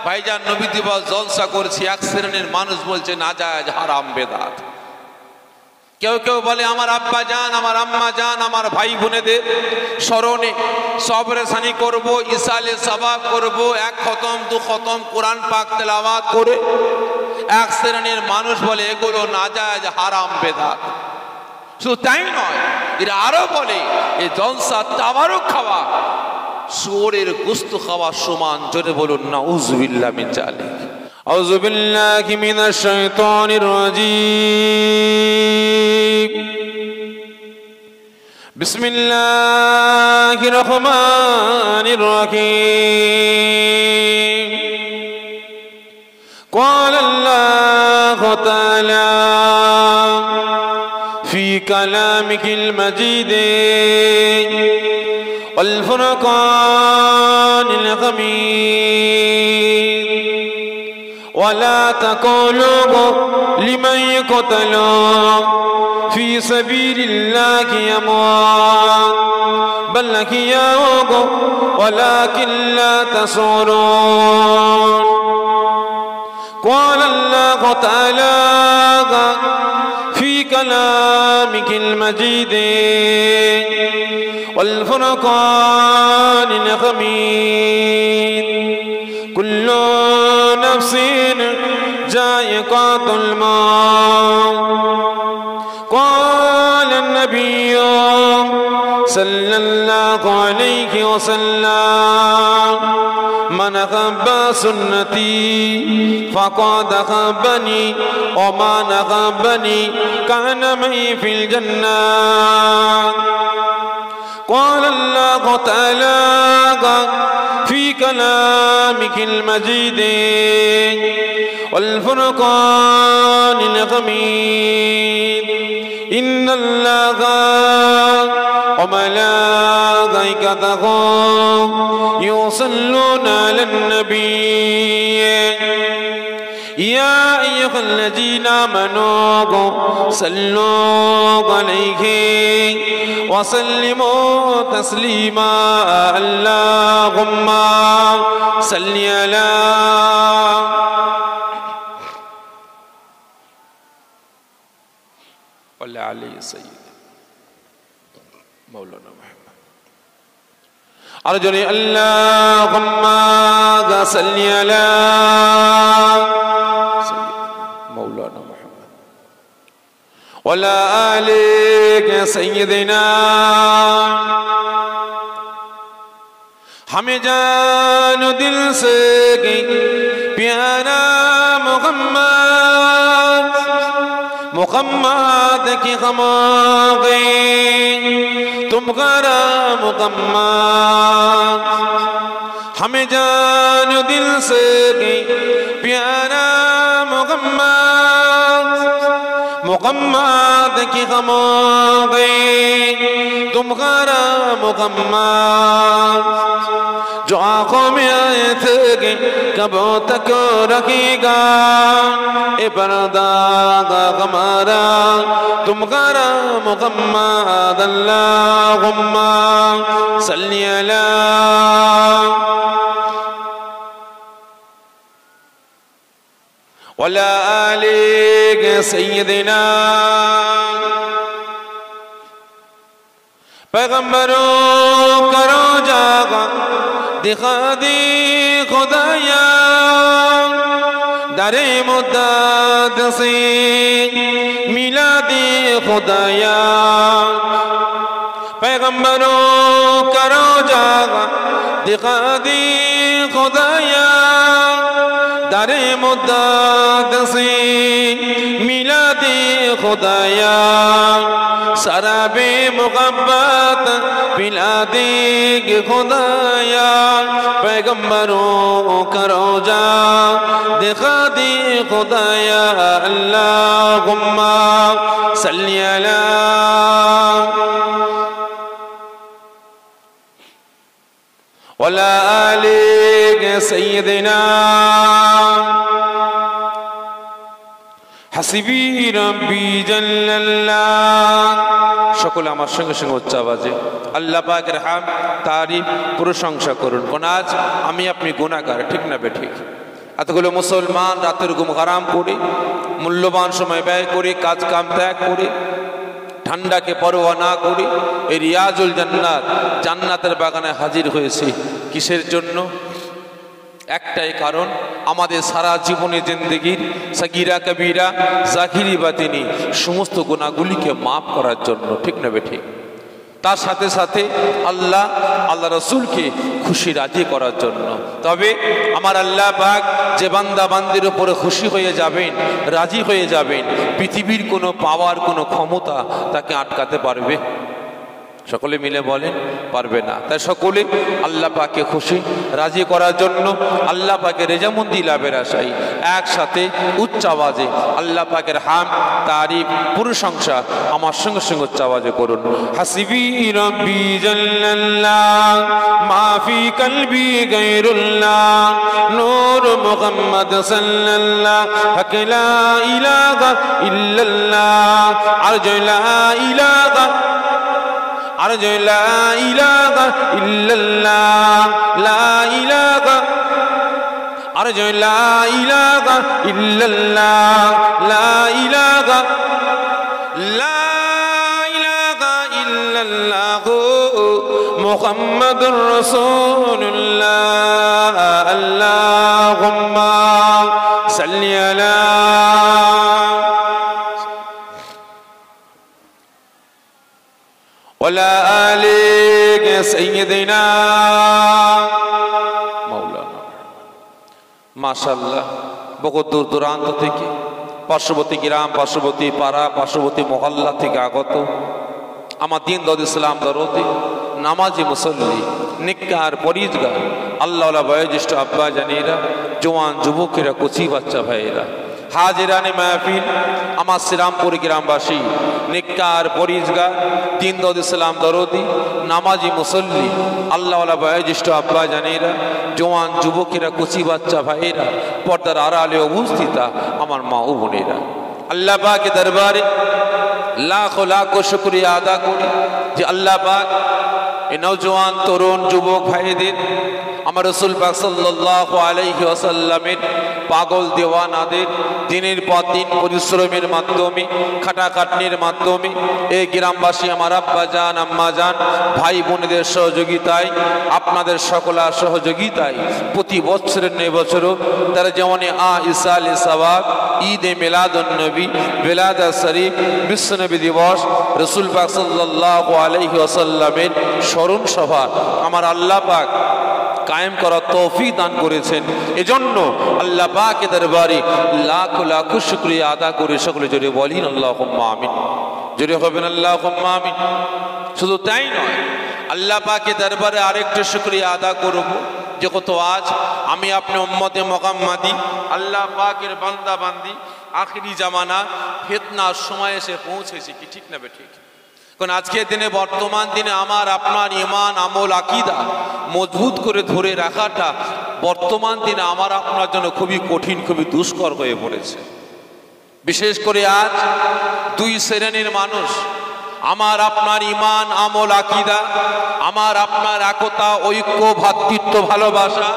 ভাইজান নবী দিবস জলসা করছি, এক শ্রেণীর মানুষ বলছে নাজায়েজ, হারাম, বেদাত। কেউ কেউ বলে আমার আব্বা জান, আমার আম্মা জান, আমার ভাই বোনেদের স্মরণে সবরেসানি করব, ইসালে সওয়াব করব, 1 খতম 2 খতম কোরআন পাক তেলাওয়াত করে। এক শ্রেণীর মানুষ বলে এগুলো নাজায়েজ, হারাম, বেদাত। শুধু তাই নয়, এরা আরো বলে এই জলসা তাবারুক খাওয়া শুয়োরের গোশত খাওয়া সমান। জোরে বলুন নাউযুবিল্লাহ মিন যালিক। আউযু বিল্লাহি মিনাশ শাইতানির রাজীম। বিসমিল্লাহির রহমানির রহিম। قال الله تعالى في كلامه المجيد والفرقان الحميد ولا تقولوا لمن يقتل في سبيل الله أموات بل أحياء ولكن لا تشعرون. قال الله تعالى في كلامه المجيد والفرقان الحميد كل نفس ذائقة الموت. قال النبي صلى الله عليه وسلم من أحب سنتي فقد أحبني ومن أحبني كان معي في الجنة. قال الله تعالى في كلامه المجيد والفرقان الحميد إن الله وملائكته يصلون على النبي يا أيها الذين آمنوا صلوا عليه وسلموا تسليما. اللهم صل على علي سيدنا مولانا محمد أرجوني. اللهم صل على مولانا محمد وعلى آله سيدنا. हमें जान दिल से प्यारा मोहम्मद, मुहम्मद की हम गए तुम्हारा मुहम्मद. हमें जान दिल से प्यारा मोहम्मद, मुहम्मद की हम गए तुम्हारा मुहम्मद. जो आँखों में आए थे कब तक रखेगा ए पर्दा हमारा तुम्हारा मुहम्मद. अल्लाहुम्मा सल्ली अला वला आले सय्यदिना. पैगम्बरों करो जागा दिखा दी खुदाया दरे मुद्दत से मिला दी खुदाया. पैगम्बरों करो जागा दिखा दी खुदाया दरे मुद्दत से मिला दी खुदाया. शराबे मुहब्बत पिला देगी खुदाया. पैगम्बरों का रोजा दिखा दी खुदाया. अल्लाहुम्मा सल्ली अला वला आले सय्यदिना. হাসিবি রব্বি জাল্লাল্লাহ। সকলে আমার সঙ্গে সঙ্গে উচ্চ আওয়াজে আল্লাহ পাকের হামদ তারিফ প্রশংসা করুন। কোন আজ আমি আপনি গুনাহগার, ঠিক না বেঠিক? এতগুলো মুসলমান রাতের ঘুম হারাম করে, মূল্যবান সময় ব্যয় করে, কাজ কাম ত্যাগ করে, ঠান্ডাকে পরোয়া না করে এই রিয়াজুল জান্নাত, জান্নাতের বাগানে হাজির হয়েছে। কিসের জন্য? একটাই কারণ, আমাদের সারা জীবনে জিন্দেগির সাগিরা কবিরা জাহিরি বাতিনি সমস্ত গুনাহগুলিকে মাফ করার জন্য। ঠিক না বেঠিক? তার সাথে সাথে আল্লাহ রসুলকে খুশি রাজি করার জন্য। তবে আমার আল্লাহ পাক যে বান্দা বান্দির উপরে খুশি হয়ে যাবেন, রাজি হয়ে যাবেন, পৃথিবীর কোনো পাওয়ার কোনো ক্ষমতা তাকে আটকাতে পারবে? সকলে মিলে বলেন, পারবে না। তাই সকলে আল্লাহ পাককে খুশি রাজি করার জন্য, আল্লাহ পাকের রেজামন্দি লাভের আশায় একসাথে উচ্চ আওয়াজে আল্লাহ পাকের হাম, তারিফ, প্রশংসা আমার সঙ্গে সঙ্গে উচ্চ আওয়াজে করুন। হাসিবি রব্বি জাল্লাল্লাহ মা ফি কলবি গায়রুল্লাহ নূর মুহাম্মদ সাল্লাল্লাহ হক লা ইলাহা ইল্লাল্লাহ আরজু লা ইলাহা আরজু লা ইলাহা ইল্লাল্লাহ লা ইলাহা আরজু লা ইলাহা ইল্লাল্লাহ লা ইলাহা ইল্লাল্লাহ মুহাম্মাদুর রাসূলুল্লাহ আল্লাহুম্মা সাল্লি আলা ওয়ালা আলি সাইয়্যিদিনা মাওলানা। মাশাআল্লাহ, বহু দূর দূরান্ত থেকে, পার্শ্ববর্তী গ্রাম, পার্শ্ববর্তী পাড়া, পার্শ্ববর্তী মহল্লা থেকে আগত আমার দিন দরদ ইসলাম দরদি নামাজি মুসল্লি, নিক্কার, পরিজগার, আল্লাহওয়ালা বয়োজ্যেষ্ঠ আব্বা জানিরা, জওয়ান যুবকেরা, কচি বাচ্চা ভাইয়েরা, হাজিরানে মাহফিল, আমার শ্রীরামপুর গ্রামবাসী, নিক্কার, পরিজগার, দিন দরদ ইসলাম দরদি নামাজি মুসল্লি, আল্লাহওয়ালা বয়োজ্যেষ্ঠ আব্বা জানিরা, জওয়ান যুবকেরা, কচি বাচ্চা ভাইয়েরা, পর্দার আড়ালে উপস্থিতা আমার মা ও বোনেরা, আল্লাহ পাকের দরবারে লাখো লাখো শুকরিয়া আদা করি যে আল্লাহ পাক এই নওজোয়ান তরুণ যুবক ভাইদের আমার রাসূল পাক সাল্লাল্লাহু আলাইহি ওয়াসাল্লামের পাগল দেওয়ানাদের দিনের পর দিন পরিশ্রমের মাধ্যমে, খাটাখাটনির মাধ্যমে এই গ্রামবাসী আমার আব্বা জান, আম্মা জান, ভাই বোনেদের সহযোগিতায়, আপনাদের সকলের সহযোগিতায় প্রতি বছরের নেই বছরও তারা যেমন ইসাল সওয়াব, ঈদে মিলাদুন নবী, বেলাদা শরীফ, বিশ্বনবী দিবস, রাসূল পাক সাল্লাল্লাহু আলাইহি ওয়াসাল্লামের স্মরণ সভা আমার আল্লাহ পাক কায়েম করার তৌফিক দান করেছেন। এজন্য আল্লাহ পাকের দরবারে লাখো লাখো শুকরিয়া আদা করে সকলে জোরে বলেন আল্লাহুম্মা আমিন। জোরে হবেন আল্লাহুম্মা আমিন। শুধু তাই নয়, আল্লাহ পাকের দরবারে আরেকটা শুকরিয়া আদা করব যে কত আজ আমি আপনি উম্মতে মুহাম্মাদি, আল্লাহ পাকের বান্দা বান্দি, আখিরি জামানা ফিতনার সময় এসে পৌঁছেছি। কি ঠিক না বেঠিক? কারণ আজকের দিনে, বর্তমান দিনে আমার আপনার ইমান, আমল, আকীদা মজবুত করে ধরে রাখাটা বর্তমান দিনে আমার আপনার জন্য খুবই কঠিন, খুবই দুষ্কর হয়ে পড়েছে। বিশেষ করে আজ দুই শ্রেণীর মানুষ, আমার আপনার ইমান, আমল, আকীদা, আমার আপনার একতা, ঐক্য, ভ্রাতৃত্ব, ভালোবাসা,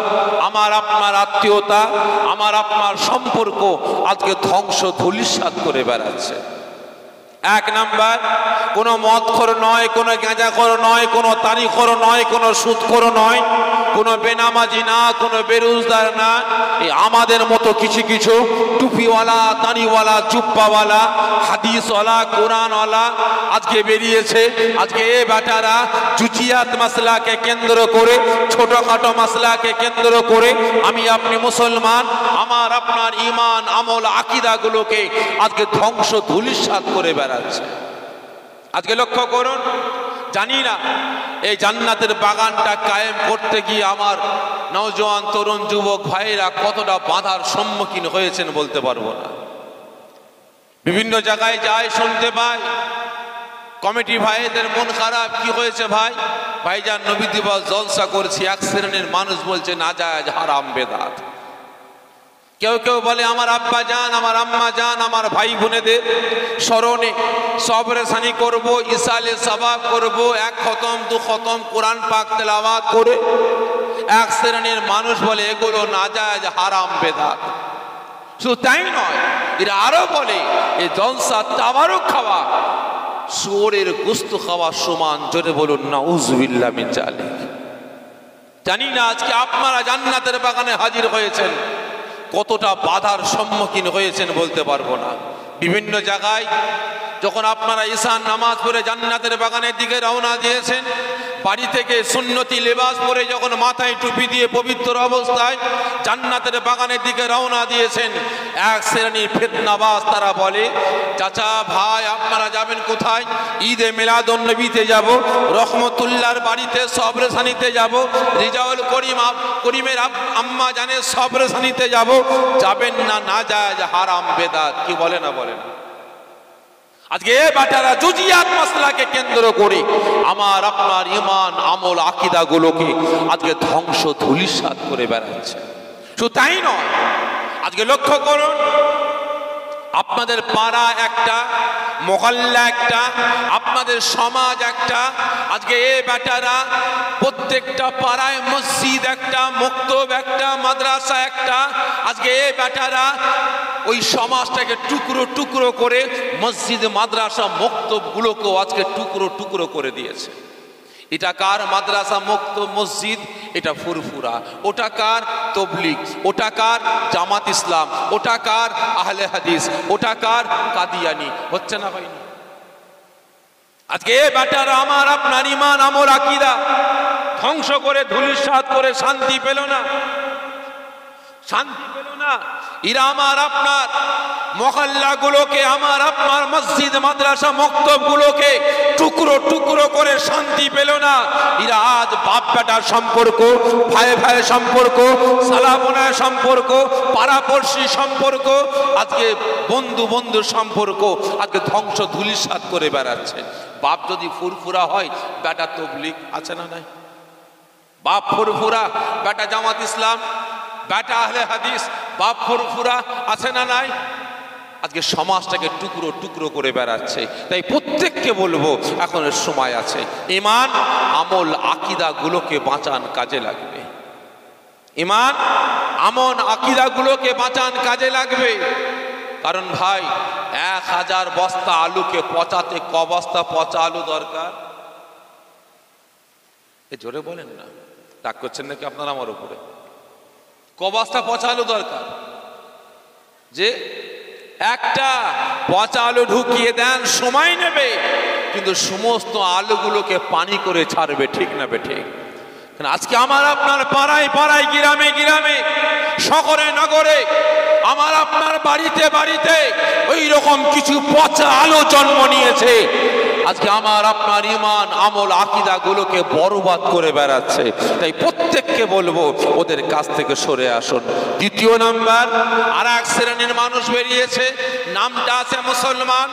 আমার আপনার আত্মীয়তা, আমার আপনার সম্পর্ক আজকে ধ্বংস ধূলিসাৎ করে বেড়াচ্ছে। এক নাম্বার, কোনো মদখোর নয়, কোনো গাঁজাখোর নয়, কোনো তারিখোর নয়, কোনো সুদখোর নয়, কোনো বেনামাজি না, কোনো বেরোজগার না, এই আমাদের মতো কিছু কিছু টুপিওয়ালা, তানিওয়ালা, জুব্বাওয়ালা, হাদিসওয়ালা, কোরআনওয়ালা আজকে বেরিয়েছে। আজকে এ বেটারা জুজিয়াত মাসলাকে কেন্দ্র করে, ছোটখাটো মাসলাকে কেন্দ্র করে আমি আপনি মুসলমান, আমার আপনার ইমান, আমল, আকীদাগুলোকে আজকে ধ্বংস ধূলিসাৎ করে বেড়াচ্ছে। আজকে লক্ষ্য করুন, জানি না এই জান্নাতের বাগানটা কায়েম করতে গিয়ে আমার নওজোয়ান তরুণ যুবক ভাইয়েরা কতটা বাধার সম্মুখীন হয়েছেন বলতে পারবো না। বিভিন্ন জায়গায় যায়, শুনতে পাই কমিটি ভাইদের মন খারাপ, কি হয়েছে ভাই? ভাইজান নবী দিবস জলসা করছি, এক শ্রেণীর মানুষ বলছে নাজায়েজ, হারাম, বেদাত। কেউ কেউ বলে আমার আব্বা জান, আমার আম্মা জান, আমার ভাই বোনেদের স্মরণে সবরে সানি করব, ইসালে সওয়াব করব, এক খতম দু খতম কোরআন পাক তেলাওয়াত করে এক শ্রেণীর মানুষ বলে এগুলো নাজায়েজ, হারাম, বেদাত। শুধু তাই নয়, এরা আরো বলে এই জলসা তাবারুক খাওয়া শুয়োরের গোশত খাওয়া সমান। জোরে বলুন নাউযুবিল্লাহ মিন যালিক। জানি না আজকে আপনারা জান্নাতের বাগানে হাজির হয়েছেন, কতটা বাধার সম্মুখীন হয়েছেন বলতে পারবো না। বিভিন্ন জায়গায় যখন আপনারা ঈশান নামাজ পড়ে জান্নাতের বাগানের দিকে রওনা দিয়েছেন, বাড়ি থেকে সুন্নতি লেবাস পরে যখন মাথায় টুপি দিয়ে পবিত্র অবস্থায় জান্নাতের বাগানের দিকে রওনা দিয়েছেন, এক শ্রেণীর ফিতনাবাজ তারা বলে, চাচা ভাই আপনারা যাবেন কোথায়? ঈদে মিলাদুন্নবীতে যাব, রহমতুল্লাহর বাড়িতে সবরেসানিতে যাব, রিজাউল করিমের আম্মা জানে সবরেসানিতে যাব। যাবেন না, নাজায়েজ, হারাম, বেদাত। কি বলে না বলে না? আজকে এই বাটারা জুজিয়াত মাসলাকে কেন্দ্র করে আমার আপনার ঈমান, আমল, আকীদা গুলোকে আজকে ধ্বংস ধূলিসাৎ করে বেড়াচ্ছে। শুধু তাই নয়, আজকে লক্ষ্য করুন, আপনাদের পাড়া একটা, মহল্লা একটা, আপনাদের সমাজ একটা, আজকে এই বেটারা প্রত্যেকটা পাড়ায় মসজিদ একটা, মক্তব একটা, মাদ্রাসা একটা। আজকে এই বেটারা ওই সমাজটাকে টুকরো টুকরো করে মসজিদ, মাদ্রাসা, মক্তব গুলোকেও আজকে টুকরো টুকরো করে দিয়েছে। এটা কার মাদ্রাসা, মক্তব, মসজিদ? এটা ফুরফুরা। ওটা কার? তবলিগ। ওটা কার? জামাত ইসলাম। ওটা কার? আহলে হাদিস। ওটা কার? কাদিয়ানি। হচ্ছে না ভাই? আজকে এ বেটারা আমার আপনার ঈমান, আমল, আকীদা ধ্বংস করে ধূলিসাৎ করে শান্তি পেল না, শান্তি পেল না। এরা আমার আপনার মহল্লা গুলোকে, আমার আপনার মসজিদ, মাদ্রাসা, মক্তব গুলোকে টুকরো টুকরো করে শান্তি পেল না। এরা আজ বাপ বেটার সম্পর্ক, ভাই ভাই সম্পর্ক, সালাবোনার সম্পর্ক, পাড়াপড়শি সম্পর্ক, আজকে বন্ধু বন্ধুর সম্পর্ক আজকে ধ্বংস ধূলিসাৎ করে বেড়াচ্ছে। বাপ যদি ফুরফুরা হয়, বেটা তবলিগ আছে না নাই? বাপ ফুরফুরা, বেটা জামাত ইসলাম, বেটা আহলে হাদিস, বাপ ফুরফুরা আছে না নাই? আজকে সমাজটাকে টুকরো টুকরো করে বেড়াচ্ছে। তাই প্রত্যেককে বলবো, এখনের সময় আছে, ঈমান, আমল, আকীদা গুলোকে বাঁচান, কাজে লাগবে। ঈমান, আমল, আকীদা গুলোকে বাঁচান, কাজে লাগবে। কারণ ভাই 1000 বস্তা আলুকে পচাতে ক বস্তা পচা আলু দরকার? এ জোরে বলেন না, রাগ করছেন নাকি আপনারা আমার উপরে? ক বস্তা পচা আলু দরকার? যে একটা পচা আলু ঢুকিয়ে দেন, সময় নেবে, কিন্তু সমস্ত আলুগুলোকে পানি করে ছাড়বে। ঠিক না বেঠিক? আজকে আমার আপনার পাড়ায় পাড়ায়, গ্রামে গ্রামে, শহরে নগরে, আমার আপনার বাড়িতে বাড়িতে ওই রকম কিছু পচা আলু জন্ম নিয়েছে। আজকে আমার আপনার ঈমান, আমল, আকীদা গুলোকে বরবাদ করে বেড়াচ্ছে। তাই প্রত্যেককে বলবো, ওদের কাছ থেকে সরে আসুন। দ্বিতীয় নাম্বার, আর এক শ্রেণীর মানুষ বেরিয়েছে, নামটা আছে মুসলমান,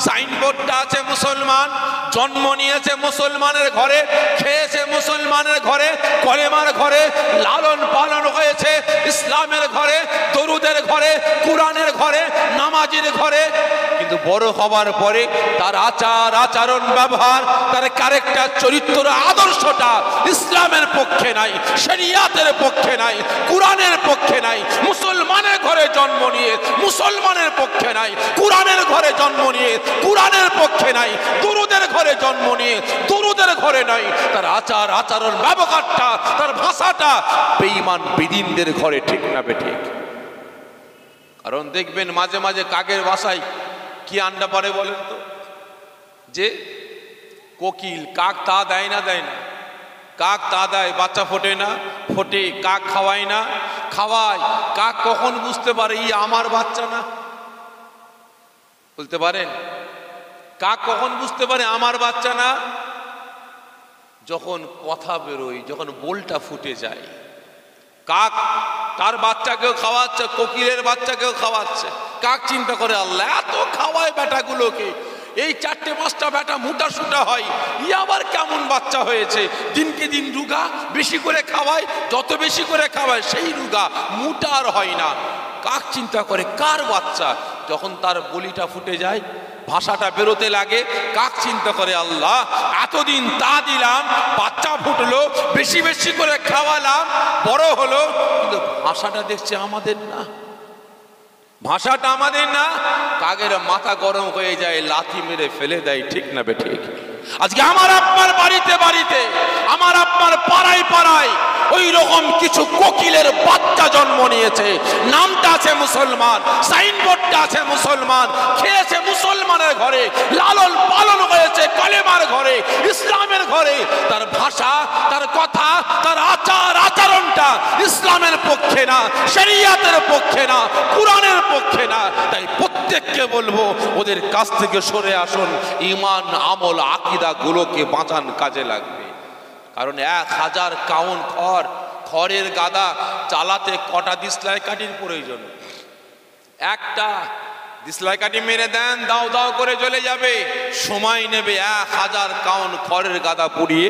সাইনবোর্ডটা আছে মুসলমান, জন্ম নিয়েছে মুসলমানের ঘরে, খেয়েছে মুসলমানের ঘরে, কলেমার ঘরে, লালন পালন হয়েছে ইসলামের ঘরে, দরুদের ঘরে, কুরআনের ঘরে, নামাজের ঘরে, কিন্তু বড় হবার পরে তার আচার আচরণ, ব্যবহার, তার ক্যারেক্টার, চরিত্র, আদর্শটা ইসলামের পক্ষে নাই, শরিয়াতের পক্ষে নাই, কুরআনের পক্ষে নাই। মুসলমানের ঘরে জন্ম নিয়ে মুসলমানের পক্ষে নাই, কুরআনের ঘরে জন্ম নিয়ে কুরআনের পক্ষে নাই, দরুদের ঘরে জন্ম নিয়ে দরুদের ঘরে নাই। তার আচার আচরণ, ব্যবহারটা, তার ভাষাটা বেঈমান বেদিনদের ঘরে। ঠিক না বেঠিক? কারণ দেখবেন মাঝে মাঝে কাকের বাসায় কি আন্ডা পারে বলেন তো? যে কোকিল, কাক তা দেয় না, দেয় না? কাক তা দেয়, বাচ্চা ফোটে না, ফোটে। কাক খাওয়ায় না, খাওয়ায়। কাক কখন বুঝতে পারে ই আমার বাচ্চা না? বলতে পারেন? কাক কখন বুঝতে পারে আমার বাচ্চা না? যখন কথা বেরোয়, যখন বোলটা ফুটে যায়। কাক তার বাচ্চাকেও খাওয়াচ্ছে, কোকিলের বাচ্চাকেও খাওয়াচ্ছে। কাক চিন্তা করে, আল্লাহ এত খাওয়ায় বেটাগুলোকে, এই 4-5টা বেটা মোটা সুটা হয়, ই আবার কেমন বাচ্চা হয়েছে, দিনকে দিন রুগা, বেশি করে খাওয়ায়, যত বেশি করে খাওয়ায় সেই রুগা, মোটা আর হয় না। কাক চিন্তা করে কার বাচ্চা? যখন তার বলিটা ফুটে যায়, ভাষাটা বেরোতে লাগে, কাক চিন্তা করে আল্লাহ এতদিন তা দিলাম, বাচ্চা ফুটলো, বেশি বেশি করে খাওয়ালাম, বড় হলো, কিন্তু ভাষাটা দেখছে আমাদের না, ভাষাটা আমাদের না। কাকের মাথা গরম হয়ে যায়, লাথি মেরে ফেলে দেয়, ঠিক না বে ঠিক? আজকে আমার আপনার বাড়িতে বাড়িতে, আমার আপনার পাড়ায় পাড়ায় ওই রকম কিছু কোকিলের বাচ্চা জন্ম নিয়েছে, নামটা আছে মুসলমান, সাইনবোর্ডটা আছে মুসলমান, খেয়েছে মুসলমানের ঘরে, লালন পালন হয়েছে কালেমার ঘরে, ইসলামের ঘরে, তার ভাষা, তার কথা, তার আচার আচরণটা ইসলামের পক্ষে না, শরিয়াতের পক্ষে না, কুরআনের পক্ষে না। তাই প্রত্যেককে বলবো ওদের কাছ থেকে সরে আসুন, ঈমান আমল আকীদা গুলোকে বাঁচান কাজে লাগবে। কারণ 1000 কাউন খড়ের গাদা চালাতে কটা দিসলাই কাঠির প্রয়োজন? একটা দিসলাই কাঠি মেরে দেন, দাও দাও করে জ্বলে যাবে, সময় নেবে 1000 কাউন খড়ের গাদা পুড়িয়ে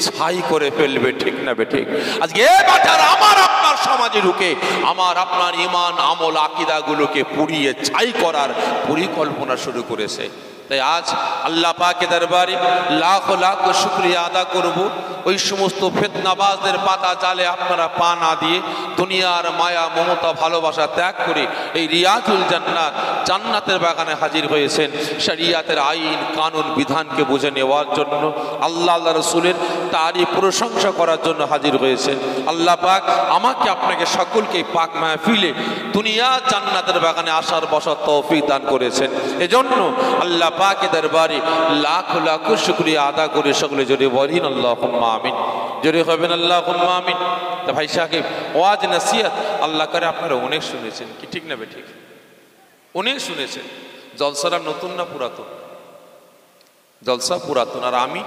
ছাই করে ফেলবে, ঠিক না বে ঠিক? আজকে এ বাচ্চারা আমার আপনার সমাজে ঢুকে আমার আপনার ঈমান আমল আকীদা গুলোকে পুড়িয়ে ছাই করার পরিকল্পনা শুরু করেছে। তাই আজ আল্লাহ পাকের দরবারে লাখ লাখ শুকরিয়া আদা করব, ওই সমস্ত ফিতনাবাজদের পাতা জালে আপনারা পা না দিয়ে দুনিয়ার মায়া মমতা ভালোবাসা ত্যাগ করে এই রিয়াজুল জান্নাত, জান্নাতের বাগানে হাজির হয়েছেন, শরিয়াতের আইন কানুন বিধানকে বুঝে নেওয়ার জন্য, আল্লাহ আল্লাহ রসুলের তারই প্রশংসা করার জন্য হাজির হয়েছেন। আল্লাহ পাক আমাকে আপনাকে সকলকে পাক মাহফিলে দুনিয়া জান্নাতের বাগানে আসার বসার তৌফিক দান করেছেন। এজন্য আল্লাহ পাকের দরবারে লাখ লাখ শুকরিয়া আদা করে সকলে জোরে বলেন আল্লাহুম্মা আমিন, জোরে হবেন আল্লাহুম্মা আমিন। তা ভাই সাহেব, ওয়াজ নসিহত আল্লাহ করে আপনারা অনেক শুনেছেন, কি ঠিক না বে ঠিক? অনেক শুনেছেন। জলসাটা নতুন না পুরাতন? জলসা পুরাতন, আর আমি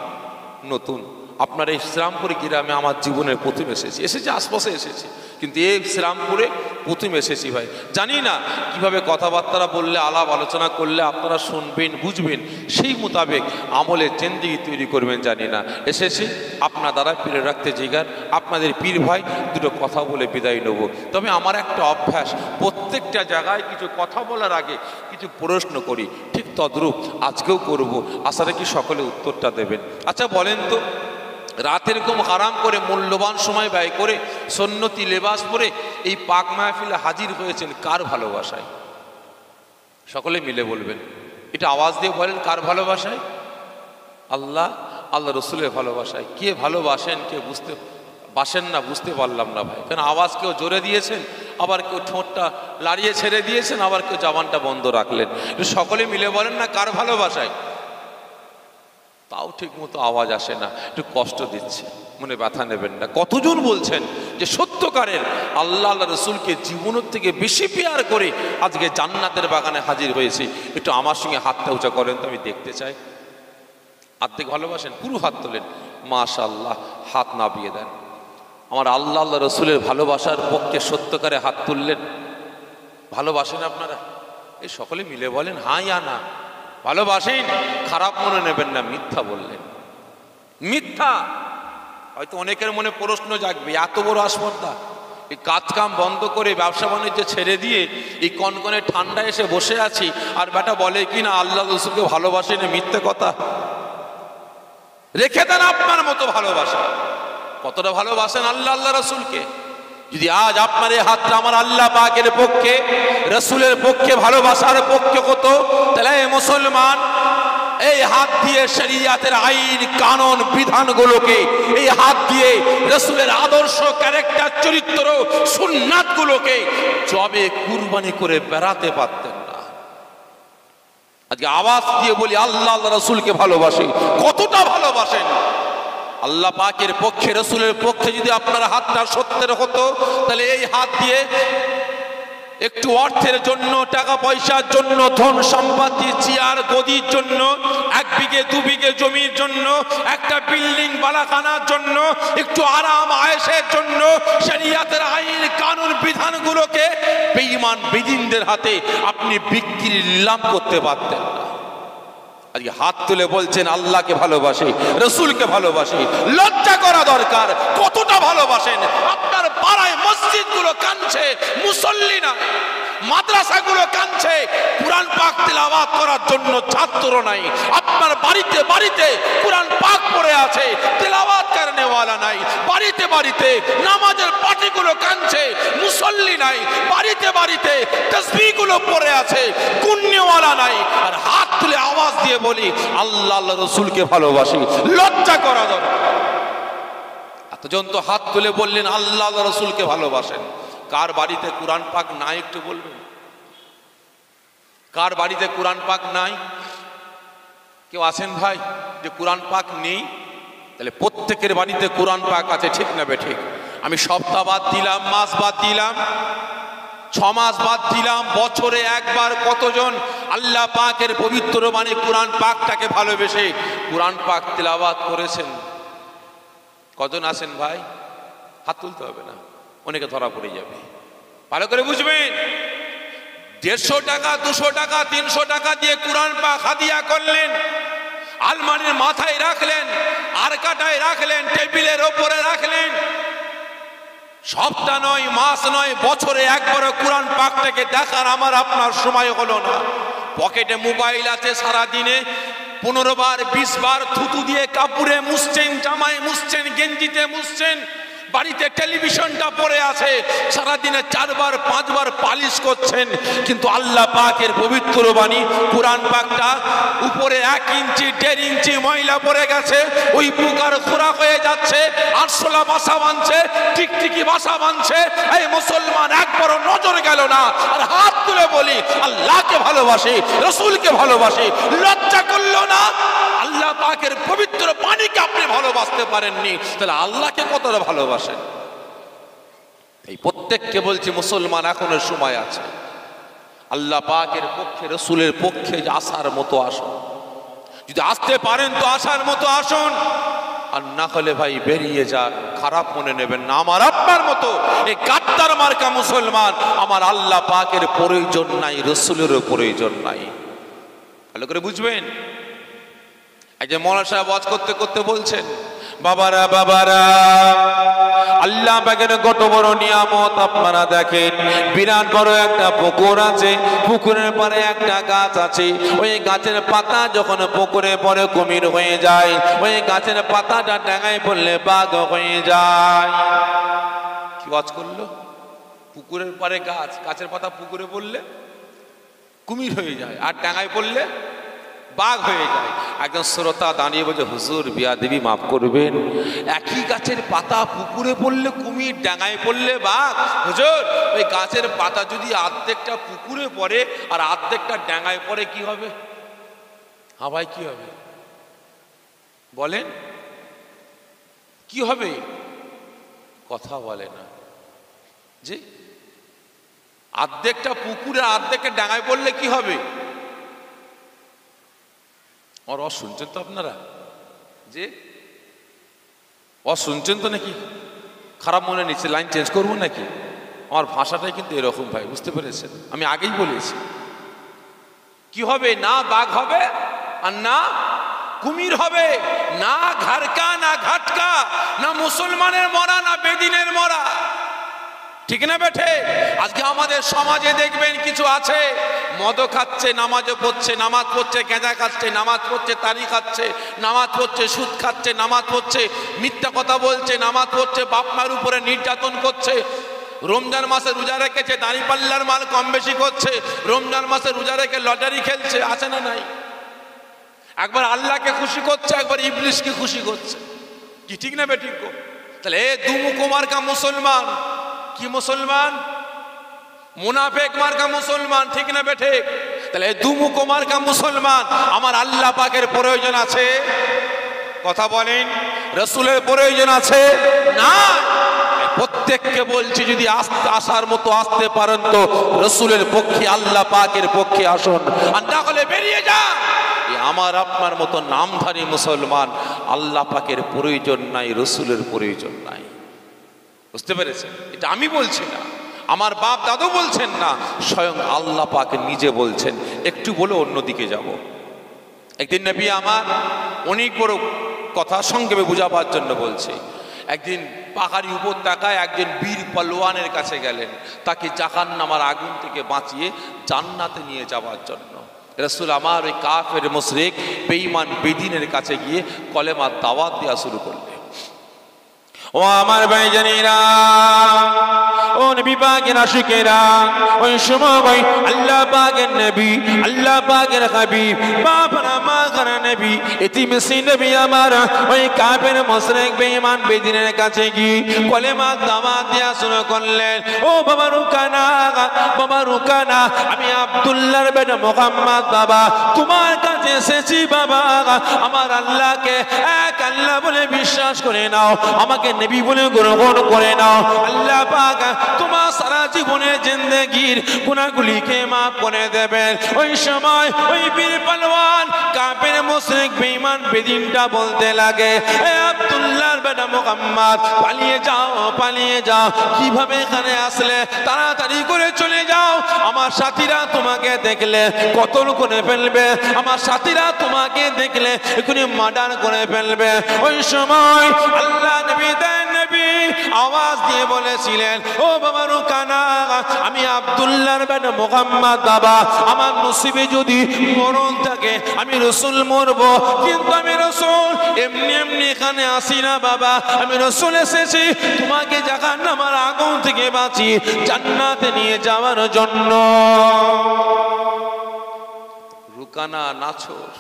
নতুন। আপনার এই শ্রীরামপুরে গ্রামে আমার জীবনের প্রথম এসেছি, আশপাশে এসেছি, কিন্তু এই শ্রীরামপুরে প্রথম এসেছি ভাই। জানি না কিভাবে কথাবার্তা বললে, আলাপ আলোচনা করলে আপনারা শুনবেন, বুঝবেন, সেই মোতাবেক আমলের জিন্দেগি তৈরি করবেন জানি না। এসেছি আপনার দ্বারা পীরে রাখতে জিগার, আপনাদের পীর ভাই দুটো কথা বলে বিদায় নেব। তবে আমার একটা অভ্যাস, প্রত্যেকটা জায়গায় কিছু কথা বলার আগে কিছু প্রশ্ন করি, ঠিক তদ্রূপ আজকেও করব, আশা রাখি সকলে উত্তরটা দেবেন। আচ্ছা বলেন তো, রাতের ঘুম হারাম করে মূল্যবান সময় ব্যয় করে সুন্নতি লেবাস পরে এই পাক মাহফিলে হাজির হয়েছেন কার ভালোবাসায়? সকলে মিলে বলবেন, এটা আওয়াজ দিয়ে বলেন, কার ভালোবাসায়? আল্লাহ আল্লাহ রসুলের ভালোবাসায়। কে ভালোবাসেন, কে বুঝতে বাসেন না বুঝতে পারলাম না ভাই, কারণ আওয়াজ কেউ জোরে দিয়েছেন, আবার কেউ ঠোঁটটা লাড়িয়ে ছেড়ে দিয়েছেন, আবার কেউ জবানটা বন্ধ রাখলেন। সকলে মিলে বলেন না কার ভালোবাসায়? তাও ঠিক মতো আওয়াজ আসে না, একটু কষ্ট দিচ্ছে, মনে ব্যথা নেবেন না। কতজন বলছেন যে সত্যকারের আল্লাহ আল্লাহ রসুলকে জীবনের থেকে বেশি পেয়ার করে আজকে জান্নাতের বাগানে হাজির হয়েছে? একটু আমার সঙ্গে হাতটা উঁচা করেন তো, আমি দেখতে চাই। আর্ধেক ভালোবাসেন, পুরো হাত তোলেন, মাশাআল্লাহ। হাত নাবিয়ে দেন। আমার আল্লাহ আল্লাহ রসুলের ভালোবাসার পক্ষে সত্যকারে হাত তুললেন। ভালোবাসেন আপনারা? এই সকলে মিলে বলেন হ্যাঁ ইয়া না। ভালোবাসেন? খারাপ মনে নেবেন না, মিথ্যা বললেন, মিথ্যা। হয়তো অনেকের মনে প্রশ্ন জাগবে, এত বড় আসপর্দা, এই কাজ কাম বন্ধ করে ব্যবসা বাণিজ্য ছেড়ে দিয়ে এই কনকনে ঠান্ডা এসে বসে আছি, আর বেটা বলে কি না আল্লাহ রসুলকে ভালোবাসেন? মিথ্যে কথা। রেখে দেন আপনার মতো ভালোবাসা। কতটা ভালোবাসেন আল্লাহ আল্লাহ রসুলকে? যদি আজ আপনার এই হাতটা আমার আল্লাহ পাকের পক্ষে, রসুলের পক্ষে, ভালোবাসার পক্ষে হতো, তাহলে মুসলমান এই হাত দিয়ে শরিয়াতের আইন কানুন বিধানগুলোকে, এই হাত দিয়ে রসুলের আদর্শ ক্যারেক্টার চরিত্র সুন্নাত গুলোকে জবে কুরবানি করে বেড়াতে পারতেন না। আজকে আওয়াজ দিয়ে বলি আল্লাহ আল্লাহ রসুলকে ভালোবাসি। কতটা ভালোবাসেন? আল্লাহ পাকের পক্ষে, রসুলের পক্ষে যদি আপনার হাতটা সত্যের হতো, তাহলে এই হাত দিয়ে একটু অর্থের জন্য, টাকা পয়সার জন্য, ধন সম্পত্তি, চেয়ার গদির জন্য, 1 বিঘে 2 বিঘে জমির জন্য, একটা বিল্ডিং বালাখানার জন্য, একটু আরাম আয়েশের জন্য শরিয়াতের আইন কানুন বিধানগুলোকে বেঈমান বেদিনদের হাতে আপনি বিক্রি নিলাম করতে পারতেন না। আজকে হাত তুলে বলছেন আল্লাহকে ভালোবাসি, রসুলকে ভালোবাসি। লজ্জা করা দরকার। কতটা ভালোবাসেন? আপনার পাড়ায় মসজিদগুলো কাঁদছে, মুসল্লি না। মাদ্রাসাগুলো কাঁদছে, কুরআন পাক তেলাওয়াত করার জন্য ছাত্র নাই। আপনার বাড়িতে বাড়িতে কুরআন পাক পড়ে আছে, তেলাওয়াত করনেওয়ালা নাই। বাড়িতে বাড়িতে নামাজের পাটিগুলো কাঁদছে, মুসল্লি নাই। বাড়িতে বাড়িতে তাসবিহগুলো পড়ে আছে, গুননেওয়ালা নাই। আর হাত তুলে আওয়াজ দিয়ে বলি আল্লাহ আল্লাহ রসুলকে ভালোবাসি, লজ্জা করা দরকার। এতজন তো হাত তুলে বললেন আল্লাহ আল্লাহ রসুলকে ভালোবাসেন। কার বাড়িতে কুরআন পাক নাই একটু বলবেন? কার বাড়িতে কুরআন পাক নাই? কেউ আছেন ভাই যে কুরআন পাক নেই? তাহলে প্রত্যেকের বাড়িতে কুরআন পাক আছে, ঠিক না বেঠিক? আমি সপ্তাহ বাদ দিলাম, মাস বাদ দিলাম, 6 মাস বাদ দিলাম, বছরে একবার কতজন আল্লাহ পাকের পবিত্র বাণী কুরআন পাকটাকে ভালোবেসে কুরআন পাক তেলাওয়াত করেছেন? কজন আছেন ভাই? হাত তুলতে হবে না, অনেকে ধরা পড়ে যাবে। ভালো করে বুঝবেন, 150 টাকা, 200 টাকা, 300 টাকা দিয়ে কুরআন পাক হাদিয়া করলেন, আলমারির মাথায় রাখলেন, আর কাটায় রাখলেন, টেবিলের ওপরে রাখলেন। সপ্তাহ নয়, মাস নয়, বছরে একবার কুরআন পাকটাকে দেখার আমার আপনার সময় হলো না। পকেটে মোবাইল আছে, সারা দিনে 15 বার 20 বার থুতু দিয়ে কাপড়ে মুছছেন, জামায় মুছছেন, গেঞ্জিতে মুছছেন। বাড়িতে টেলিভিশনটা পড়ে আছে, সারাদিনে 4 বার 5 বার পালিশ করছেন, কিন্তু আল্লাহ পাকের পবিত্র বাণী কুরআন পাকটা উপরে 1 ইঞ্চি 1.5 ইঞ্চি ময়লা পড়ে গেছে, ওই পোকার খোরাক হয়ে যাচ্ছে, আরশোলা বাসা বাঁধছে, টিকটিকি বাসা বাঁধছে। এই মুসলমান একবারও নজর গেল না। আর হাত তুলে বলি আল্লাহকে ভালোবাসি, রসুলকে ভালোবাসি, লজ্জা করলো না? আল্লাহ পাকের পবিত্র বাণীকে আপনি ভালোবাসতে পারেননি, তাহলে আল্লাহকে কতটা ভালোবাসেন? এই প্রত্যেককে বলছি মুসলমান এখনো সময় আছে। আল্লাহ পাকের পক্ষে, রসুলের পক্ষে আসার মতো আসুন। যদি আসতে পারেন তো আসার মতো আসুন, আর না হলে ভাই বেরিয়ে যান। খারাপ মনে নেবেন না। আমার আপনার মতো এই গাদ্দার মার্কা মুসলমান, আমার আল্লাহ পাকের প্রয়োজন নাই, রসুলেরও প্রয়োজন নাই। ভালো করে বুঝবেন। এই যে মৌলানা সাহেব ওয়াজ করতে করতে বলছেন, বাবারা বাবারা আল্লাহ পাকের কত বড় নিয়ামত আপনারা দেখেন। বিরাট বড় একটা পুকুর আছে, পুকুরের পারে একটা গাছ আছে। ওই গাছের পাতা যখন পুকুরে পরে কুমির হয়ে যায়, ওই গাছের পাতাটা ডাঙায় পড়লে বাঘ হয়ে যায়। কি ওয়াজ করলো? পুকুরের পারে গাছ, গাছের পাতা পুকুরে পড়লে কুমির হয়ে যায়, আর ডাঙায় পড়লে বাঘ হয়ে যায়। একজন শ্রোতা দাঁড়িয়ে বলছে, হুজুর বিয়াদবি মাফ করবেন, একই গাছের পাতা পুকুরে পড়লে কুমির, ডাঙায় পড়লে বাঘ। হুজুর ওই গাছের পাতা যদি অর্ধেকটা পুকুরে পড়ে আর অর্ধেকটা ডাঙায় পড়ে কি হবে? হ্যাঁ ভাই কি হবে বলেন? কি হবে? কথা বলে না যে অর্ধেকটা পুকুরে অর্ধেকটা ডাঙায় পড়লে কি হবে? আর শুনছেন তো আপনারা? যে শুনছেন তো নাকি? খারাপ মনে নিচ্ছে, লাইন চেঞ্জ করবো নাকি? আমার ভাষাটাই কিন্তু এরকম ভাই, বুঝতে পেরেছেন? আমি আগেই বলেছি কি হবে, না বাঘ হবে আর না কুমির হবে, না ঘাড়কা না ঘাটকা, না মুসলমানের মরা না বেদিনের মরা। ঠিক না বেঠে? আজকে আমাদের সমাজে দেখবেন কিছু আছে মদ খাচ্ছে, নামাজও পড়ছে, নামাজ পড়ছে, গেঁজা খাচ্ছে, নামাজ পড়ছে, তারি খাচ্ছে, নামাজ পড়ছে, সুদ খাচ্ছে, নামাজ পড়ছে, মিথ্যা কথা বলছে, নামাজ পড়ছে, বাপ মার উপরে নির্যাতন করছে। রমজান মাসে রোজা রেখেছে, দাঁড়িপাল্লার মাল কম বেশি করছে, রমজান মাসে রোজা রেখে লটারি খেলছে, আছে না নাই? একবার আল্লাহকে খুশি করছে, একবার ইবলিশকে খুশি করছে। কি ঠিক না বেঠিক? তাহলে এ দুমুখ মার্কা মুসলমান। কি মুসলমান? মুনাফেক মার্কা মুসলমান। ঠিক না বেঠে? তাহলে এই দুমুখ মার্কা মুসলমান। আমার আল্লাহ পাকের প্রয়োজন আছে? কথা বলেন। রসুলের প্রয়োজন আছে? না। প্রত্যেককে বলছি যদি আসার মতো আসতে পারেন তো রসুলের পক্ষে, আল্লাহ পাকের পক্ষে আসুন, আর না হলে বেরিয়ে যান। আমার আপনার মতো নামধারী মুসলমান, আল্লাহ পাকের প্রয়োজন নাই, রসুলের প্রয়োজন নাই। বুঝতে পেরেছেন? এটা আমি বলছি না, আমার বাপ দাদু বলছেন না, স্বয়ং আল্লাহ পাক নিজে বলছেন। একটু বলে অন্যদিকে যাব। একদিন নবী আমার অনেক বড় কথা সংক্ষেপে বুঝাবার জন্য বলছে। একদিন পাহাড়ি উপত্যকায় একজন বীর পালোয়ানের কাছে গেলেন, তাকে জাহান্নামের আগুন থেকে বাঁচিয়ে জান্নাতে নিয়ে যাওয়ার জন্য। রাসূল আমার ওই কাফের মুশরিক বেঈমান বেদিনের কাছে গিয়ে কলেমার দাওয়াত দেওয়া শুরু করলেন। ও আমার ভাইজানেরা, ও নবী পাকের আশিকেরা, ওই সময় আল্লাহ পাকের নবী, আল্লাহ পাকের হাবিব, বাপরা মাগার নবী, এতিম মিসকিন নবী আমার ওই কাফের মুশরিক বেঈমান বেদিনের কাছে গিয়ে কলেমার দাওয়াত দেওয়া শুরু করলেন। ও বাবা রুকানা, বাবা রুকানা, আমি আব্দুল্লাহর বেটা মুহাম্মদ বাবা তোমার কাছে এসেছি বাবা, আমার আল্লাহকে এক আল্লাহ বলে বিশ্বাস করে নাও, আমাকে নবী বলে গ্রহণ করে নাও। আল্লাহ পাক তোমার সারা জীবনের জিন্দেগির গুনাহগুলিকে মাফ করে দেবেন। ওই সময় ওই বীর পালোয়ান কাফের মুশরিক বেঈমান বেদিনটা বলতে লাগে, এ আব্দুল্লাহর বেটা মুহাম্মদ, পালিয়ে যাও, পালিয়ে যাও। কিভাবে এখানে আসলে? তাড়াতাড়ি করে চলে যাও, আমার সাথীরা তোমাকে দেখলে কতল করে ফেলবে, আমার সাথীরা তোমাকে দেখলে এখনই মার্ডার করে ফেলবে। ওই সময় আল্লাহ নবী আওয়াজ দিয়ে বলেছিলেন, ও বাবা রুকানা, আমি আব্দুল্লাহর বেটা মুহাম্মদ বাবা, আমার নসিবে যদি মরণ থাকে আমি রাসূল মরবো, কিন্তু আমি রাসূল এমনি এমনি এখানে আসি না বাবা, আমি রাসূল এসেছি তোমাকে জাহান্নামের আগুন থেকে বাঁচিয়ে জান্নাতে নিয়ে যাওয়ার জন্য। রুকানা নাছোর,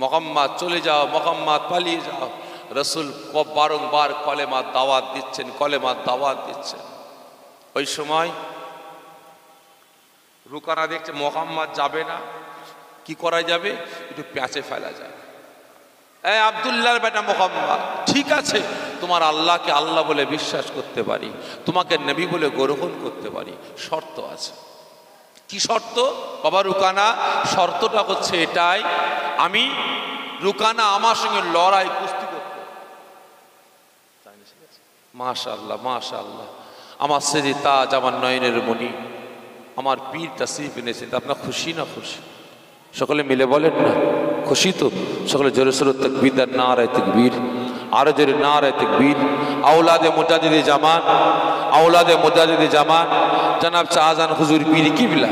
মুহাম্মদ চলে যাও, মুহাম্মদ পালিয়ে যাও। রাসূল বারংবার কলেমার দাওয়াত দিচ্ছেন, কলেমার দাওয়াত দিচ্ছেন। ওই সময় রুকানা দেখছে মুহাম্মদ যাবে না, কি করা যাবে? একটু প্যাঁচে ফেলা যাবে। এই আব্দুল্লাহর বেটা মুহাম্মদ, ঠিক আছে, তোমার আল্লাহকে আল্লাহ বলে বিশ্বাস করতে পারি, তোমাকে নবী বলে গ্রহণ করতে পারি, শর্ত আছে। কি শর্ত বাবা রুকানা? শর্তটা হচ্ছে এটাই, আমি রুকানা আমার সঙ্গে লড়াই কুস্তি করতে। মাশাআল্লাহ, মাশাআল্লাহ, আমার সেরি তাজ, আমার নয়নের মণি, আমার পীর তাশরীফ এনেছেন। আপনার খুশি না খুশি? সকলে মিলে বলেন না খুশি তো? সকলে জোরে সোরে তাকবীর, নারে তাকবীর, আরো জোরে নারে তাকবীর। আওলাদে মুজাদ্দিদে জামান, আওলাদে মুজাদ্দিদে জামান জনাব শাহজাহান হুজুর পীর কিবলা,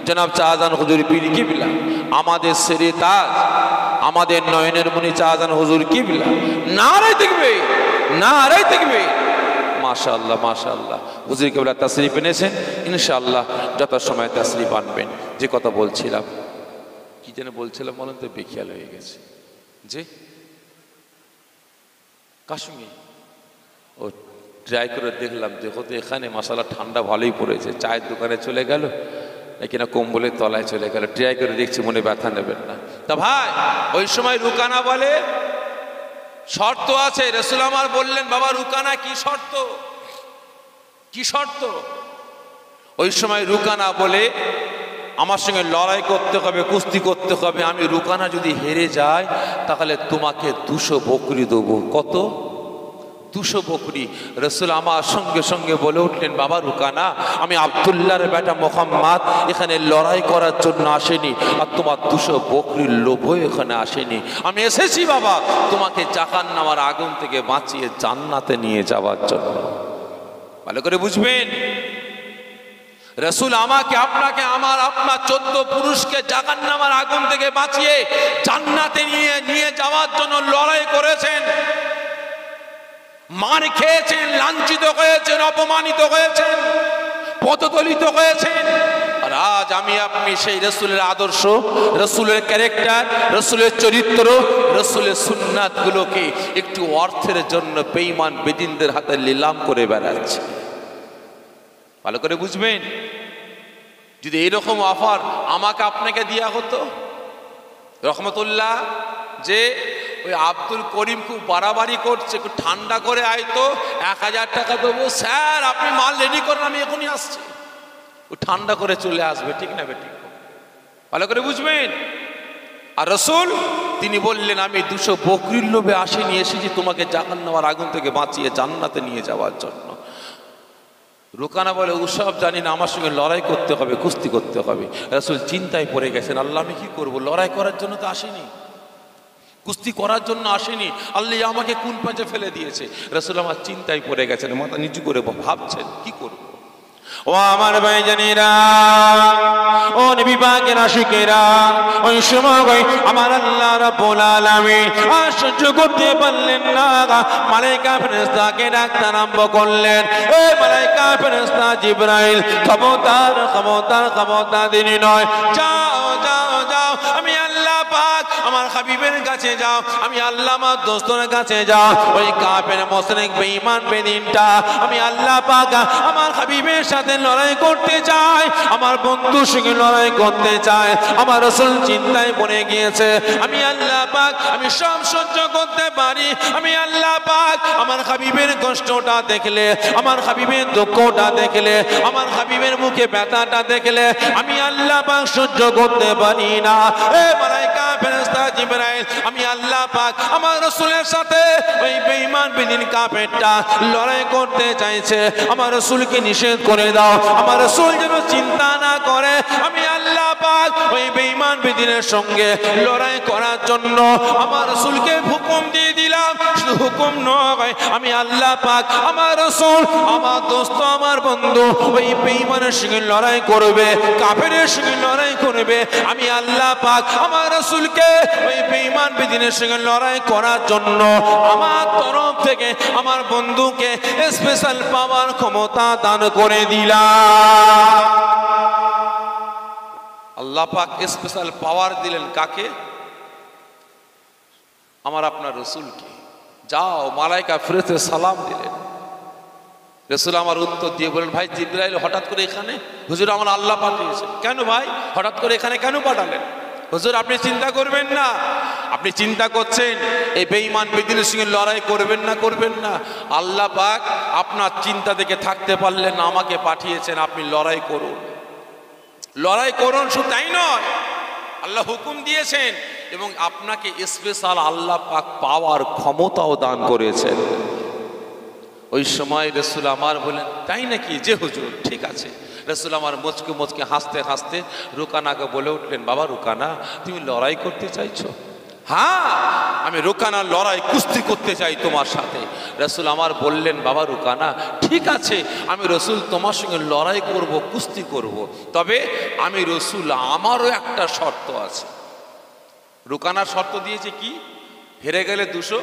জনাব শাহজাহান হুজুর পীর কিবলা, আমাদের সেরি তাজ, আমাদের নয়নের মণি শাহজাহান হুজুর কিবলা, নারে তাকবীর, নারে তাকবীর। মাশাআল্লাহ, মাশাআল্লাহ, হুজুর কিবলা তাশরীফ এনেছেন, ইনশাআল্লাহ যত সময় তাশরীফ আনবেন। যে কথা বলছিলাম, কি যেন বলছিলাম বলেন তো, বেখেয়াল হয়ে গেছে। যে কাশ্মীর ও ট্রাই করে দেখলাম, দেখো তো এখানে মশালা ঠান্ডা ভালোই পড়েছে, চায়ের দোকানে চলে গেল নাকি না কম্বলের তলায় চলে গেল, ট্রাই করে দেখছি, মনে ব্যথা নেবেন না। তা ভাই ওই সময় রুকানা বলে শর্ত আছে। রাসূল আমার বললেন, বাবা রুকানা কি শর্ত? কি শর্ত? ওই সময় রুকানা বলে, আমার সঙ্গে লড়াই করতে হবে, কুস্তি করতে হবে, আমি রুকানা যদি হেরে যাই তাহলে তোমাকে 200 বকরি দেবো। কত? 200 বকরি। রাসূল আমার সঙ্গে সঙ্গে বলে উঠলেন, বাবা রুকানা, আমি আব্দুল্লাহর বেটা মুহাম্মদ এখানে লড়াই করার জন্য আসেনি, আর তোমার 200 বকরির লোভও এখানে আসেনি। আমি এসেছি বাবা তোমাকে জাহান্নামের আগুন থেকে বাঁচিয়ে জান্নাতে নিয়ে যাওয়ার জন্য। ভালো করে বুঝবেন, রাসূল আমাকে, আপনাকে, আমার, আপনার 14 পুরুষকে জাহান্নামের আগুন থেকে বাঁচিয়ে জান্নাতে নিয়ে যাওয়ার জন্য লড়াই করেছেন, মার খেয়েছেন, লাঞ্ছিত হয়েছেন, অপমানিত হয়েছেন, পদদলিত হয়েছেন। আর আজ আমি আপনি সেই রাসূলের আদর্শ, রাসূলের ক্যারেক্টার, রাসূলের চরিত্র, রাসূলের সুন্নাত গুলোকে একটু অর্থের জন্য বেঈমান বেদিনদের হাতে নিলাম করে বেড়াচ্ছে। ভালো করে বুঝবেন, যদি এইরকম অফার আমাকে আপনাকে দেওয়া হতো রহমতুল্লাহ, যে ওই আব্দুল করিম খুব বাড়াবাড়ি করছে, একটু ঠান্ডা করে আয়তো, 1000 টাকা দেবো, স্যার আপনি মাল রেডি করেন, আমি এখনই আসছি, ও ঠান্ডা করে চলে আসবে, ঠিক না বেঠিক? ভালো করে বুঝবেন। আর রাসূল তিনি বললেন, আমি 200 বকরির লোভে আসিনি, এসেছি তোমাকে জাহান্নামের আগুন থেকে বাঁচিয়ে জান্নাতে নিয়ে যাওয়ার জন্য। রুকানা বলে, ওসব জানি না, আমার সঙ্গে লড়াই করতে হবে, কুস্তি করতে হবে। রাসূল চিন্তায় পড়ে গেছেন, আল্লাহ আমি কি করবো, লড়াই করার জন্য তো আসিনি, কুস্তি করার জন্য আসেনি, আল্লাহ আমাকে কোন পাঁচে ফেলে দিয়েছে। রাসূল আমার চিন্তায় পড়ে গেছেন, মাথা নিচু করে ভাবছেন কি করব। ও আমার ভাইজানেরা, ও নবী পাকের আশিকেরা, ওই সময় আমার আল্লাহ রাব্বুল আলামিন আর সহ্য করতে পারলেন না, মালায়েকা ফেরেশতাকে ডাকতে আরম্ভ করলেন। এই মালায়েকা ফেরেশতা জিবরাইল, খবরদার খবরদার খবরদার দেরি নয়, যাও যাও যাও, আমি আল্লাহ পাক আমার হাবিবের কাছে যাও, আমি আল্লাহ আমার দোস্তের কাছে যাও। ওই কাফের মুশরিক বেঈমান বেদিনটা আমি আল্লাহ পাক আমার হাবিবের সাথে লড়াই করতে চাই, আমার বন্ধুর সঙ্গে লড়াই করতে চাই। আমার রাসূল চিন্তায় পড়ে গিয়েছে, আমি আল্লাহ পাক আমি সব সহ্য করতে পারি, আমি আল্লাহ পাক আমার হাবিবের কষ্টটা দেখলে, আমার হাবিবের দুঃখটা দেখলে, আমার হাবিবের মুখে ব্যথাটা দেখলে আমি আল্লাহ পাক সহ্য করতে পারি না। এ মালায়েকা ফেরেশতা জিবরাইল, আমি আল্লাহ পাক আমার রাসূলের সাথে ওই বেঈমান বেদিন কাফেরটা লড়াই করতে চাইছে, আমার রাসূলকে নিষেধ করে দাও, আমার রাসূল যেন চিন্তা না করে। আমি আল্লাহ পাক ওই বেঈমান বেদিনের সঙ্গে লড়াই করার জন্য আমার রাসূলকে হুকুম দিয়ে দিলাম। শুধু হুকুম নয়, আমি আল্লাহ পাক আমার রাসূল আমার দোস্ত আমার বন্ধু ওই বেঈমানের সঙ্গে লড়াই করবে, কাফেরের সঙ্গে লড়াই করবে। আমি আল্লাহ পাক আমার রাসূলকে ওই বেঈমান বেদিনের সঙ্গে লড়াই করার জন্য আমার তরফ থেকে আমার বন্ধুকে স্পেশাল পাওয়ার ক্ষমতা দান করে দিলাম। আল্লাহ পাক স্পেশাল পাওয়ার দিলেন কাকে? আমার আপনার রাসূলকে। যাও, মালায়েকা ফেরেশতা সালাম দিলেন। রাসূল আমার উত্তর দিয়ে বলেন, ভাই জিবরাইল হঠাৎ করে এখানে? হুজুর আমার আল্লাহ পাঠিয়েছে। কেন ভাই হঠাৎ করে এখানে কেন পাঠালেন? হুজুর আপনি চিন্তা করবেন না, আপনি চিন্তা করছেন এই বেঈমান বেদিনের সঙ্গে লড়াই করবেন না করবেন না, আল্লাহ পাক আপনার চিন্তা দেখে থাকতে পারলেন না, আমাকে পাঠিয়েছেন, আপনি লড়াই করুন, লড়াই করুন। শুধু তাই নয়, আল্লাহ হুকুম দিয়েছেন এবং আপনাকে স্পেশাল আল্লাহ পাক পাওয়ার ক্ষমতাও দান করেছেন। ওই সময় রাসূল আমার বলেন, তাই নাকি? যে হুজুর ঠিক আছে। রাসূল আমার মুচকে মুচকে হাসতে হাসতে রুকানাকে বলে উঠলেন, বাবা রুকানা, তুমি লড়াই করতে চাইছো? হ্যাঁ, আমি রুকানা লড়াই কুস্তি করতে চাই তোমার সাথে। রাসূল আমার বললেন, বাবা রুকানা ঠিক আছে, আমি রাসূল তোমার সঙ্গে লড়াই করব, কুস্তি করব, তবে আমি রাসূল আমারও একটা শর্ত আছে। রুকানার শর্ত দিয়েছে কি? হেরে গেলে 200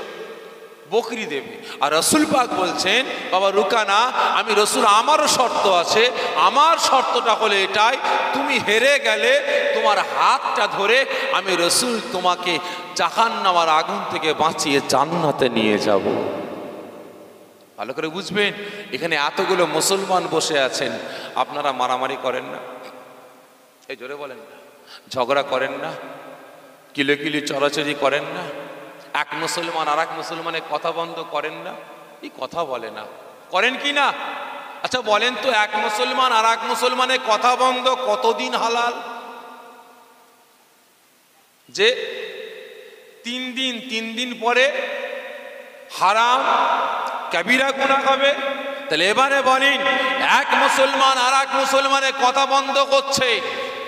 বকরি দেবে। আর রাসূল পাক বলছেন, বাবা রুকানা, আমি রাসূল আমারও শর্ত আছে, আমার শর্তটা হলো এটাই, তুমি হেরে গেলে তোমার হাতটা ধরে আমি রাসূল তোমাকে জাহান্নামের আগুন থেকে বাঁচিয়ে জান্নাতে নিয়ে যাব। ভালো করে বুঝবেন, এখানে এতগুলো মুসলমান বসে আছেন, আপনারা মারামারি করেন না? এই জোরে বলেন না। ঝগড়া করেন না? কিলো কিলো চড়াচড়ি করেন না? এক মুসলমান আর এক মুসলমানের কথা বন্ধ করেন না? এই কথা বলে না, করেন কি না? আচ্ছা বলেন তো, এক মুসলমান আর এক মুসলমানের কথা বন্ধ কতদিন হালাল? যে 3 দিন পরে হারাম কবিরা গুনাহ হবে। তাহলে এবারে বলেন, এক মুসলমান আর এক মুসলমানের কথা বন্ধ করছে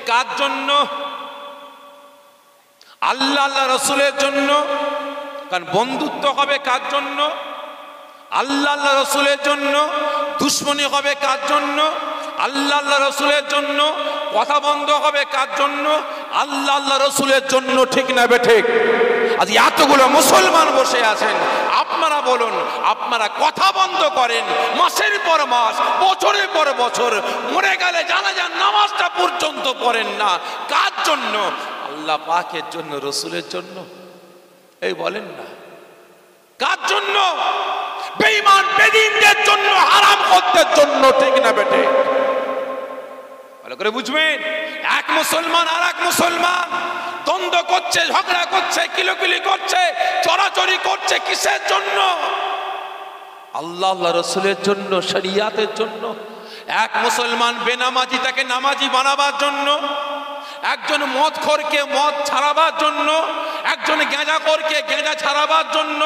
কার জন্য? আল্লাহ আল্লাহ রসুলের জন্য। কারণ বন্ধুত্ব হবে কার জন্য? আল্লাহ আল্লাহ রসুলের জন্য। দুশ্মনী হবে কার জন্য? আল্লাহ আল্লাহ রসুলের জন্য। কথা বন্ধ হবে কার জন্য? আল্লাহ আল্লাহ রসুলের জন্য। ঠিক না বেঠিক? আজ এতগুলো মুসলমান বসে আছেন, আপনারা বলুন, আপনারা কথা বন্ধ করেন মাসের পর মাস, বছরের পর বছর, মরে গেলে জানাজার নামাজটা পর্যন্ত পড়েন না, কার জন্য? আল্লাহ পাকের জন্য, রসুলের জন্য। এই বলেন না, কার জন্য? বেঈমান বেদিনদের জন্য, হারাম খোরদের জন্য। ঠিক না বেঠিক? ভালো করে বুঝবেন, এক মুসলমান আর এক মুসলমান দ্বন্দ্ব করছে, ঝগড়া করছে, কিলোকিলি করছে, চড়াচড়ি করছে, কিসের জন্য? আল্লাহ আল্লাহ রসুলের জন্য, শরিয়াতের জন্য। এক মুসলমান বেনামাজি তাকে নামাজি বানাবার জন্য, একজন মদখোরকে মদ ছাড়াবার জন্য, একজন গাঁজাখোরকে গাঁজা ছাড়াবার জন্য,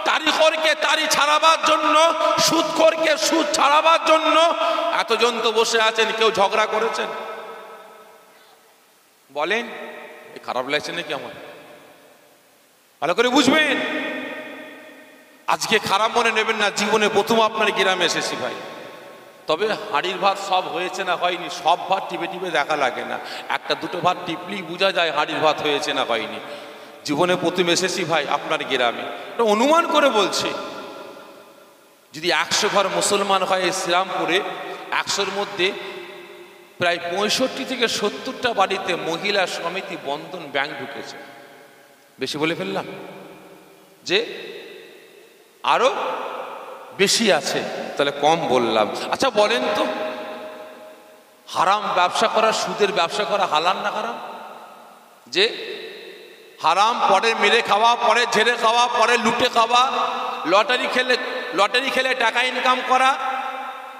তারিখোরকে তারি ছাড়াবার জন্য, সুদখোরকে সুদ ছাড়াবার জন্য। এতজন তো বসে আছেন, কেউ ঝগড়া করেছেন? বলেন, খারাপ লাগছে নাকি আমার? ভালো করে বুঝবেন। আজকে খারাপ মনে নেবেন না, জীবনে প্রথম আপনার গ্রামে এসেছি ভাই। তবে হাঁড়ির ভাত সব হয়েছে না হয়নি, সব ভাত টিপে টিপে দেখা লাগে না, একটা দুটো ভাত টিপলেই বোঝা যায় হাঁড়ির ভাত হয়েছে না হয়নি। জীবনে প্রথম এসেছি ভাই আপনার গ্রামে, এটা অনুমান করে বলছি। যদি 100 ঘর মুসলমান হয় এই শ্রীরামপুরে, 100-র মধ্যে প্রায় 65 থেকে 70টা বাড়িতে মহিলা সমিতি বন্ধন ব্যাংক ঢুকেছে। বেশি বলে ফেললাম যে আরো বেশি আছে, তাহলে কম বললাম। আচ্ছা বলেন তো, হারাম ব্যবসা করা, সুদের ব্যবসা করা হালাল না হারাম? যে হারাম, পরে মেরে খাওয়া, পরে ঝেড়ে খাওয়া, পরে লুটে খাওয়া, লটারি খেলে টাকা ইনকাম করা,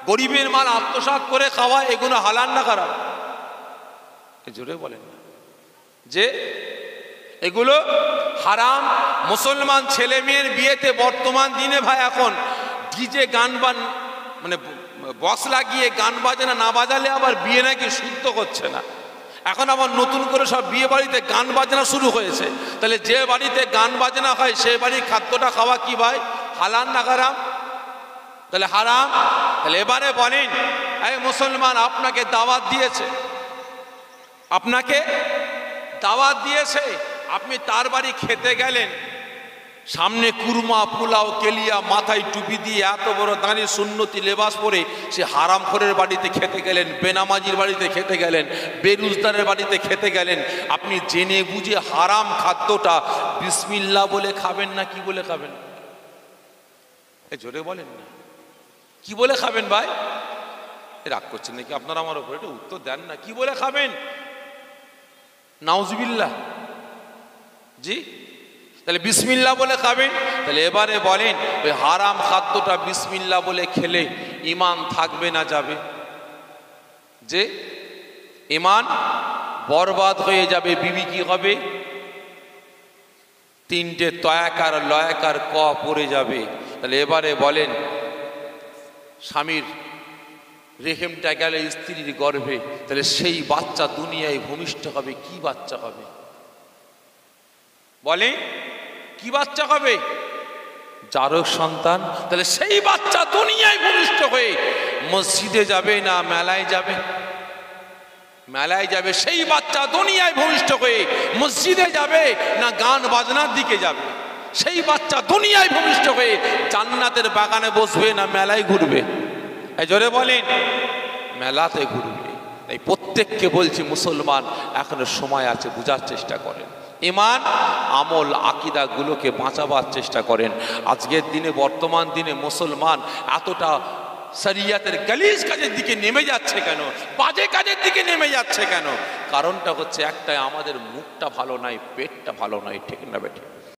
গরিবের মাল আত্মসাৎ করে খাওয়া, এগুলো হালাল না হারাম? জোরে বলেন না যে এগুলো হারাম। মুসলমান ছেলে মেয়ের বিয়েতে বর্তমান দিনে ভাই এখন ডিজে গান মানে বক্স লাগিয়ে গান বাজনা না বাজালে আবার বিয়ে নাকি শুদ্ধ করছে না। এখন আবার নতুন করে সব বিয়ে বাড়িতে গান বাজনা শুরু হয়েছে। তাহলে যে বাড়িতে গান বাজনা হয় সেই বাড়ির খাদ্যটা খাওয়া কি ভাই হালাল না হারাম? তাহলে হারাম। তাহলে এবারে বলেন, এই মুসলমান আপনাকে দাওয়াত দিয়েছে, আপনাকে দাওয়াত দিয়েছে, আপনি তার বাড়ি খেতে গেলেন, সামনে কুরমা, পোলাও, কেলিয়া, মাথায় টুপি দিয়ে এত বড় দাঁড়িয়ে সুন্নতি লেবাস পরে সে হারামখোরের বাড়িতে খেতে গেলেন, বেনামাজির বাড়িতে খেতে গেলেন, বেরুজদারের বাড়িতে খেতে গেলেন। আপনি জেনে বুঝে হারাম খাদ্যটা বিসমিল্লাহ বলে খাবেন না কি বলে খাবেন? জোরে বলেন না, কি বলে খাবেন ভাই? রাগ করছেন নাকি আপনারা আমার উপরে? এটা উত্তর দেন না, কি বলে খাবেন? নাউজুবিল্লাহ। জি, তাহলে বিসমিল্লাহ বলে খাবেন। তাহলে এবারে বলেন, ওই হারাম খাদ্যটা বিসমিল্লাহ বলে খেলে ঈমান থাকবে না যাবে? যে ঈমান বরবাদ হয়ে যাবে। বিবি কি হবে? 3টে তয়াকার লয়াকার ক পড়ে যাবে। তাহলে এবারে বলেন, স্বামীর রেহেমটা গেলে স্ত্রীর গর্ভে, তাহলে সেই বাচ্চা দুনিয়ায় ভূমিষ্ঠ হবে। কি বাচ্চা হবে বলে? কি বাচ্চা হবে? জারক সন্তান। তাহলে সেই বাচ্চা দুনিয়ায় ভূমিষ্ঠ হয়ে মসজিদে যাবে না মেলায় যাবে? মেলায় যাবে। সেই বাচ্চা দুনিয়ায় ভূমিষ্ঠ হয়ে মসজিদে যাবে না গান বাজনার দিকে যাবে? সেই বাচ্চা দুনিয়ায় ভূমিষ্ঠ হয়ে জান্নাতের বাগানে বসবে না মেলায় ঘুরবে? এই জোরে বলেন, মেলাতে ঘুরবে। এই প্রত্যেককে বলছি, মুসলমান এখনো সময় আছে, বুঝার চেষ্টা করেন। ঈমান, আমল, আকীদাগুলোকে বাঁচাবার চেষ্টা করেন। আজকের দিনে, বর্তমান দিনে মুসলমান এতটা শরিয়াতের গালিজ কাজের দিকে নেমে যাচ্ছে কেন? বাজে কাজের দিকে নেমে যাচ্ছে কেন? কারণটা হচ্ছে একটাই, আমাদের মুখটা ভালো নাই, পেটটা ভালো নাই। ঠিক না বেঠিক?